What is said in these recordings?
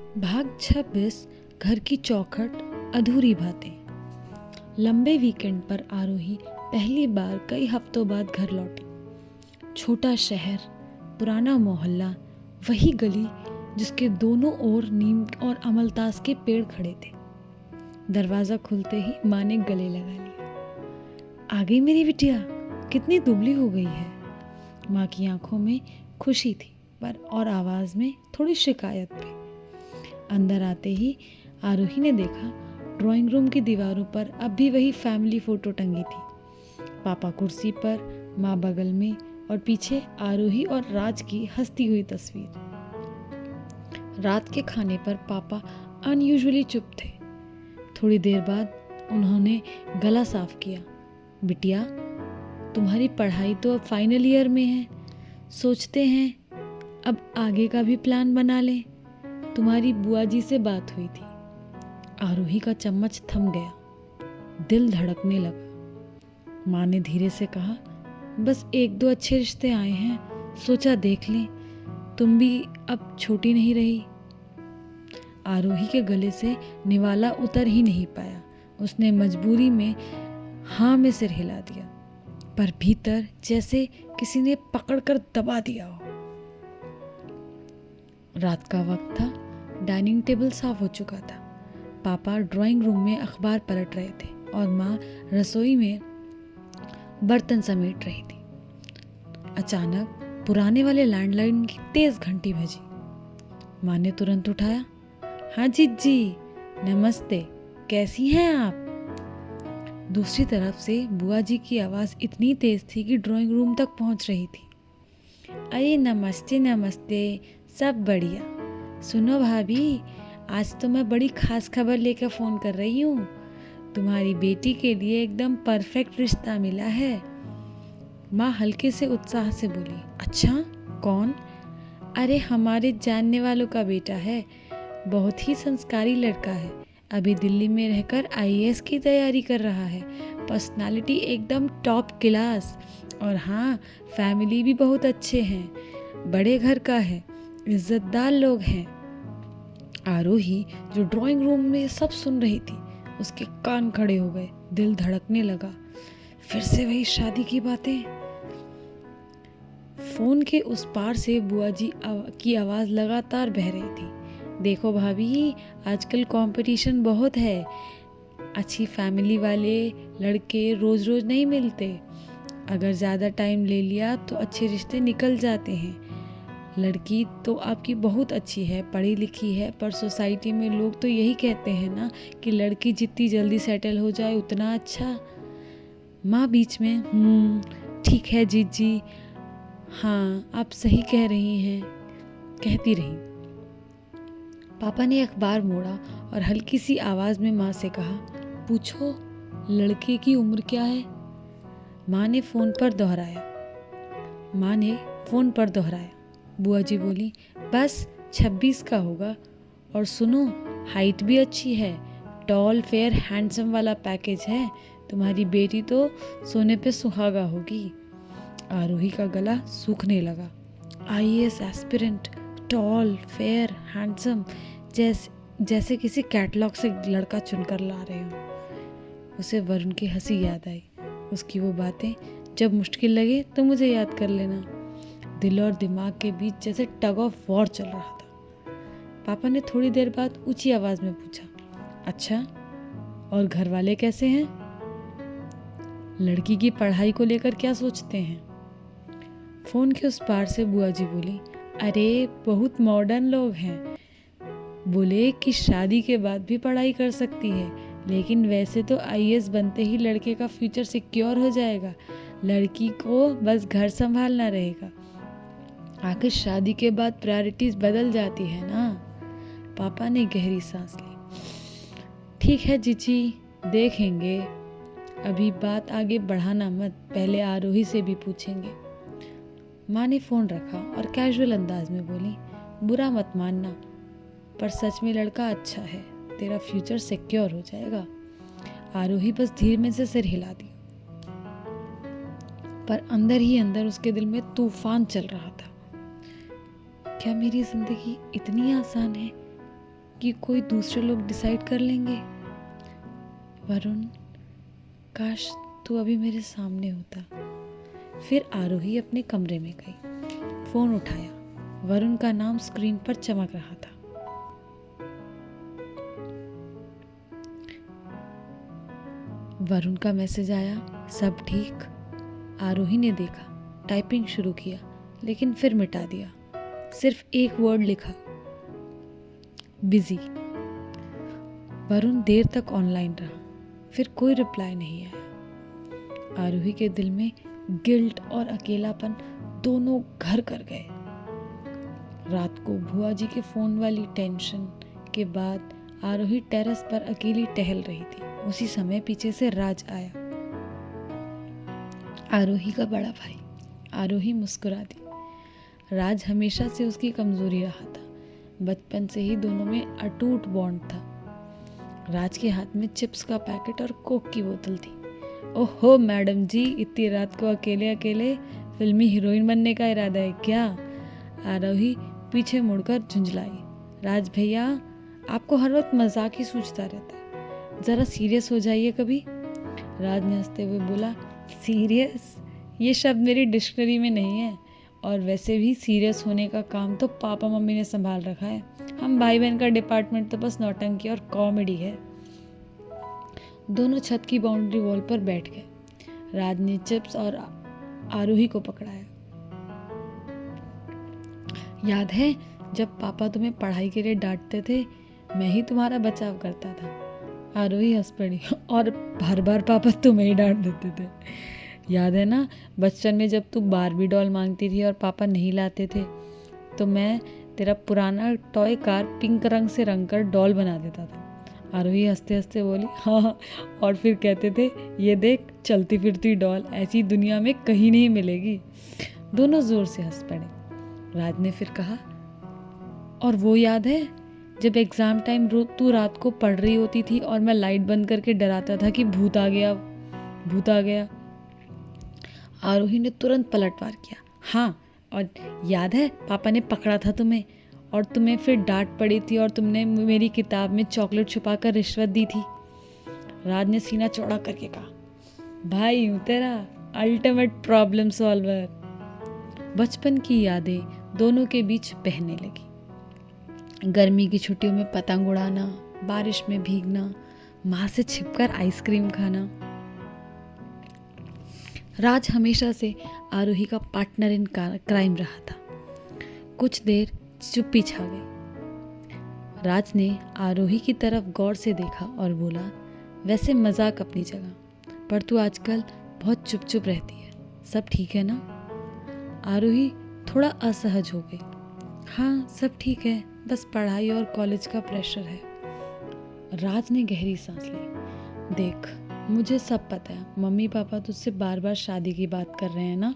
भाग 26 घर की चौखट अधूरी बातें। लंबे वीकेंड पर आरोही पहली बार कई हफ्तों बाद घर लौटी। छोटा शहर, पुराना मोहल्ला, वही गली जिसके दोनों ओर नीम और अमलतास के पेड़ खड़े थे। दरवाज़ा खुलते ही माँ ने गले लगा लिया। आ गई मेरी बिटिया, कितनी दुबली हो गई है। माँ की आंखों में खुशी थी और आवाज़ में थोड़ी शिकायत भी। अंदर आते ही आरोही ने देखा ड्राइंग रूम की दीवारों पर अब भी वही फैमिली फोटो टंगी थी। पापा कुर्सी पर, माँ बगल में और पीछे आरोही और राज की हंसती हुई तस्वीर। रात के खाने पर पापा अनयूजुअली चुप थे। थोड़ी देर बाद उन्होंने गला साफ किया। बिटिया, तुम्हारी पढ़ाई तो अब फाइनल ईयर में है, सोचते हैं अब आगे का भी प्लान बना लें। तुम्हारी बुआ जी से बात हुई थी। आरोही का चम्मच थम गया, दिल धड़कने लगा। माँ ने धीरे से कहा, बस एक दो अच्छे रिश्ते आए हैं, सोचा देख लें, तुम भी अब छोटी नहीं रही। आरोही के गले से निवाला उतर ही नहीं पाया। उसने मजबूरी में हाँ में सिर हिला दिया, पर भीतर जैसे किसी ने पकड़कर दबा दिया हो। रात का वक्त था, डाइनिंग टेबल साफ हो चुका था। पापा ड्राइंग रूम में अखबार पलट रहे थे और माँ रसोई में बर्तन समेट रही थी। अचानक पुराने वाले लैंडलाइन की तेज घंटी बजी। माँ ने तुरंत उठाया। हाँ जीजी, नमस्ते, कैसी हैं आप? दूसरी तरफ से बुआ जी की आवाज़ इतनी तेज थी कि ड्राइंग रूम तक पहुँच रही थी। अरे नमस्ते नमस्ते, सब बढ़िया। सुनो भाभी, आज तो मैं बड़ी खास खबर लेकर फ़ोन कर रही हूँ। तुम्हारी बेटी के लिए एकदम परफेक्ट रिश्ता मिला है। माँ हल्के से उत्साह से बोली। अच्छा, कौन? अरे हमारे जानने वालों का बेटा है, बहुत ही संस्कारी लड़का है। अभी दिल्ली में रहकर आईएएस की तैयारी कर रहा है। पर्सनालिटी एकदम टॉप क्लास, और हाँ, फैमिली भी बहुत अच्छे हैं, बड़े घर का है, इज्जतदार लोग हैं। आरोही, जो ड्राइंग रूम में सब सुन रही थी, उसके कान खड़े हो गए, दिल धड़कने लगा। फिर से वही शादी की बातें। फोन के उस पार से बुआ जी की आवाज़ लगातार बह रही थी। देखो भाभी, आजकल कंपटीशन बहुत है। अच्छी फैमिली वाले लड़के रोज रोज नहीं मिलते। अगर ज़्यादा टाइम ले लिया तो अच्छे रिश्ते निकल जाते हैं। लड़की तो आपकी बहुत अच्छी है, पढ़ी लिखी है, पर सोसाइटी में लोग तो यही कहते हैं ना कि लड़की जितनी जल्दी सेटल हो जाए उतना अच्छा। माँ बीच में ठीक है जीजी, हाँ आप सही कह रही हैं, कहती रही। पापा ने अखबार मोड़ा और हल्की सी आवाज़ में माँ से कहा, पूछो लड़के की उम्र क्या है? माँ ने फ़ोन पर दोहराया। बुआ जी बोली, बस 26 का होगा, और सुनो, हाइट भी अच्छी है, टॉल फेयर हैंडसम वाला पैकेज है। तुम्हारी बेटी तो सोने पे सुहागा होगी। आरोही का गला सूखने लगा। IAS aspirant, tall fair handsome, जैसे किसी कैटलॉग से लड़का चुनकर ला रहे हो। उसे वरुण की हंसी याद आई। उसकी वो बातें, जब मुश्किल लगे तो मुझे याद कर लेना। दिल और दिमाग के बीच जैसे टग ऑफ वॉर चल रहा था। पापा ने थोड़ी देर बाद ऊंची आवाज में पूछा, अच्छा, और घर वाले कैसे हैं? लड़की की पढ़ाई को लेकर क्या सोचते हैं? फोन के उस पार से बुआ जी बोली, अरे बहुत मॉडर्न लोग हैं। बोले कि शादी के बाद भी पढ़ाई कर सकती है, लेकिन वैसे तो आईएएस बनते ही लड़के का फ्यूचर सिक्योर हो जाएगा। लड़की को बस घर संभालना रहेगा। आखिर शादी के बाद प्रायोरिटीज बदल जाती है ना। पापा ने गहरी सांस ली। ठीक है जीजी, देखेंगे, अभी बात आगे बढ़ाना मत, पहले आरोही से भी पूछेंगे। माँ ने फ़ोन रखा और कैजुअल अंदाज में बोली, बुरा मत मानना, पर सच में लड़का अच्छा है, तेरा फ्यूचर सिक्योर हो जाएगा। आरोही बस धीरे में से सिर हिला दिया, पर अंदर ही अंदर उसके दिल में तूफान चल रहा था। क्या मेरी जिंदगी इतनी आसान है कि कोई दूसरे लोग डिसाइड कर लेंगे। वरुण, काश तू अभी मेरे सामने होता। फिर आरोही अपने कमरे में गई, फोन उठाया। वरुण का नाम स्क्रीन पर चमक रहा था। वरुण का मैसेज आया, सब ठीक। आरोही ने देखा, टाइपिंग शुरू किया, लेकिन फिर मिटा दिया। सिर्फ एक वर्ड लिखा, बिजी। वरुण देर तक ऑनलाइन रहा, फिर कोई रिप्लाई नहीं आया। आरोही के दिल में गिल्ट और अकेलापन दोनों घर कर गए। रात को बुआ जी के फोन वाली टेंशन के बाद आरोही टेरेस पर अकेली टहल रही थी। उसी समय पीछे से राज आया, आरोही का बड़ा भाई। आरोही मुस्कुरा दी। राज हमेशा से उसकी कमजोरी रहा था। बचपन से ही दोनों में अटूट बॉन्ड था। राज के हाथ में चिप्स का पैकेट और कोक की बोतल थी। ओहो मैडम जी, इतनी रात को अकेले अकेले फिल्मी हीरोइन बनने का इरादा है क्या? आरोही पीछे मुड़कर झुंझलाई। राज भैया, आपको हर वक्त मजाक ही सूझता रहता है, जरा सीरियस हो जाइए कभी। राज ने हंसते हुए बोला, सीरियस? ये शब्द मेरी डिक्शनरी में नहीं है, और वैसे भी सीरियस होने का काम तो पापा मम्मी ने संभाल रखा है। हम भाई बहन का डिपार्टमेंट तो बस नौटंकी और कॉमेडी है। दोनों छत की बाउंड्री वॉल पर बैठ गए। राज ने चिप्स और आरोही को पकड़ाया। याद है जब पापा तुम्हें पढ़ाई के लिए डांटते थे, मैं ही तुम्हारा बचाव करता था। आरोही हंस पड़ी, और बार बार पापा तुम्हें ही डांट देते थे। याद है ना बचपन में जब तू बारबी डॉल मांगती थी और पापा नहीं लाते थे, तो मैं तेरा पुराना टॉय कार पिंक रंग से रंग कर डॉल बना देता था। आरोही हंसते हंसते बोली, हाँ, और फिर कहते थे, ये देख चलती फिरती डॉल ऐसी दुनिया में कहीं नहीं मिलेगी। दोनों जोर से हंस पड़े। राज ने फिर कहा, और वो याद है जब एग्जाम टाइम तू रात को पढ़ रही होती थी और मैं लाइट बंद करके डराता था कि भूत आ गया, भूत आ गया। आरोही ने तुरंत पलटवार किया, हाँ, और याद है पापा ने पकड़ा था तुम्हें, और तुम्हें फिर डांट पड़ी थी और तुमने मेरी किताब में चॉकलेट छुपाकर रिश्वत दी थी। राज ने सीना चौड़ा करके कहा, भाई हूँ तेरा अल्टीमेट प्रॉब्लम सॉल्वर। बचपन की यादें दोनों के बीच बहने लगी। गर्मी की छुट्टियों में पतंग उड़ाना, बारिश में भीगना, माँ से छिपकर आइसक्रीम खाना। राज हमेशा से आरोही का पार्टनर इन क्राइम रहा था। कुछ देर चुप्पी छा गई। राज ने आरोही की तरफ गौर से देखा और बोला, वैसे मजाक अपनी जगह, पर तू आजकल बहुत चुप चुप रहती है, सब ठीक है ना? आरोही थोड़ा असहज हो गई। हाँ, सब ठीक है, बस पढ़ाई और कॉलेज का प्रेशर है। राज ने गहरी सांस ली। देख, मुझे सब पता है, मम्मी पापा तुझसे बार बार शादी की बात कर रहे हैं ना?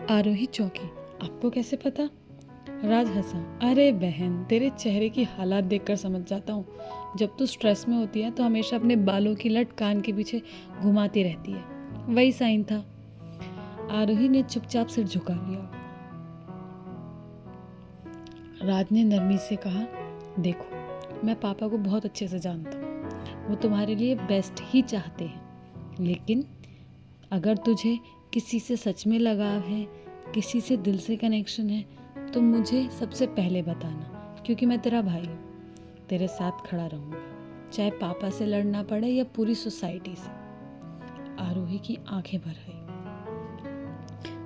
आरोही चौंकी, आपको कैसे पता? राज हंसा, अरे बहन, तेरे चेहरे की हालात देखकर समझ जाता हूँ। जब तू स्ट्रेस में होती है तो हमेशा अपने बालों की लट कान के पीछे घुमाती रहती है, वही साइन था। आरोही ने चुपचाप सिर झुका लिया। राज ने नरमी से कहा, देखो, मैं पापा को बहुत अच्छे से जानता हूँ, वो तुम्हारे लिए बेस्ट ही चाहते हैं, लेकिन अगर तुझे किसी से सच में लगाव है, किसी से दिल से कनेक्शन है, तो मुझे सबसे पहले बताना, क्योंकि मैं तेरा भाई हूँ, तेरे साथ खड़ा रहूँगा, चाहे पापा से लड़ना पड़े या पूरी सोसाइटी से। आरोही की आंखें भर आई।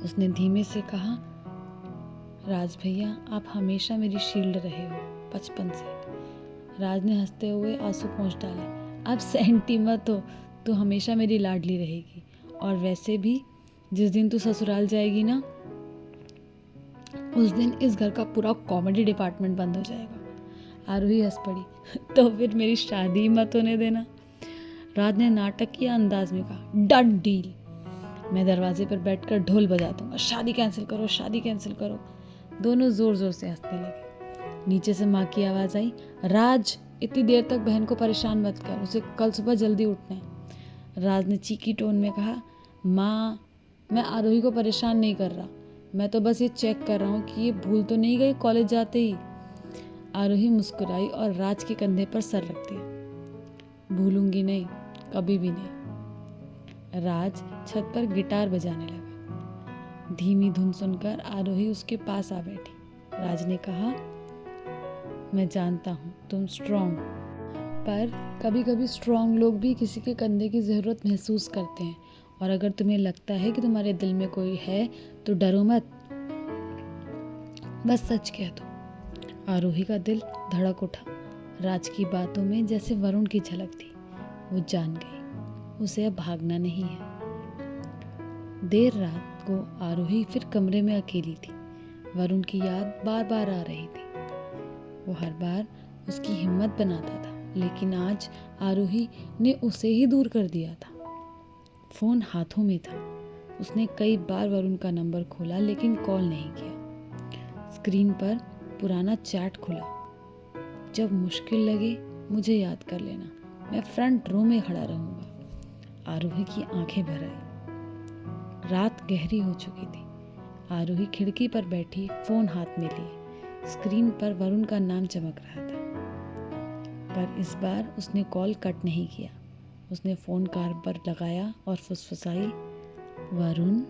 उसने धीमे से कहा, राज भैया, आप हमेशा मेरी शील्ड रहे हो, बचपन से। राज ने हंसते हुए आंसू पोंछ डाले, अब सेंटी मत हो, तू हमेशा मेरी लाडली रहेगी, और वैसे भी जिस दिन तू ससुराल जाएगी ना, उस दिन इस घर का पूरा कॉमेडी डिपार्टमेंट बंद हो जाएगा। आरोही हंस पड़ी, तो फिर मेरी शादी मत होने देना। राज ने नाटक किया अंदाज में कहा, डन डील, मैं दरवाजे पर बैठकर ढोल बजा दूंगा, शादी कैंसिल करो, शादी कैंसिल करो। दोनों जोर जोर से हंसने लगे। नीचे से माँ की आवाज आई, राज, इतनी देर तक बहन को परेशान मत कर, उसे कल सुबह जल्दी उठना है। राज ने चीखी टोन में कहा, माँ, मैं आरोही को परेशान नहीं कर रहा, मैं तो बस ये चेक कर रहा हूँ कि ये भूल तो नहीं गई कॉलेज जाते ही। आरोही मुस्कुराई और राज के कंधे पर सर रख दिया। भूलूंगी नहीं, कभी भी नहीं। राज छत पर गिटार बजाने लगा। धीमी धुन सुनकर आरोही उसके पास आ बैठी। राज ने कहा, मैं जानता हूँ तुम स्ट्रांग हो, पर कभी कभी स्ट्रांग लोग भी किसी के कंधे की ज़रूरत महसूस करते हैं। और अगर तुम्हें लगता है कि तुम्हारे दिल में कोई है तो डरो मत, बस सच कह दो। आरोही का दिल धड़क उठा। राज की बातों में जैसे वरुण की झलक थी। वो जान गई उसे अब भागना नहीं है। देर रात को आरोही फिर कमरे में अकेली थी। वरुण की याद बार बार आ रही थी। वो हर बार उसकी हिम्मत बनाता था, लेकिन आज आरोही ने उसे ही दूर कर दिया था। फोन हाथों में था। उसने कई बार वरुण का नंबर खोला, लेकिन कॉल नहीं किया। स्क्रीन पर पुराना चैट खुला। जब मुश्किल लगे मुझे याद कर लेना, मैं फ्रंट रो में खड़ा रहूंगा। आरोही की आंखें भर आई। रात गहरी हो चुकी थी। आरोही खिड़की पर बैठी फोन हाथ में लिए। स्क्रीन पर वरुण का नाम चमक रहा था, पर इस बार उसने कॉल कट नहीं किया। उसने फ़ोन कार पर लगाया और फुसफुसाई, वरुण।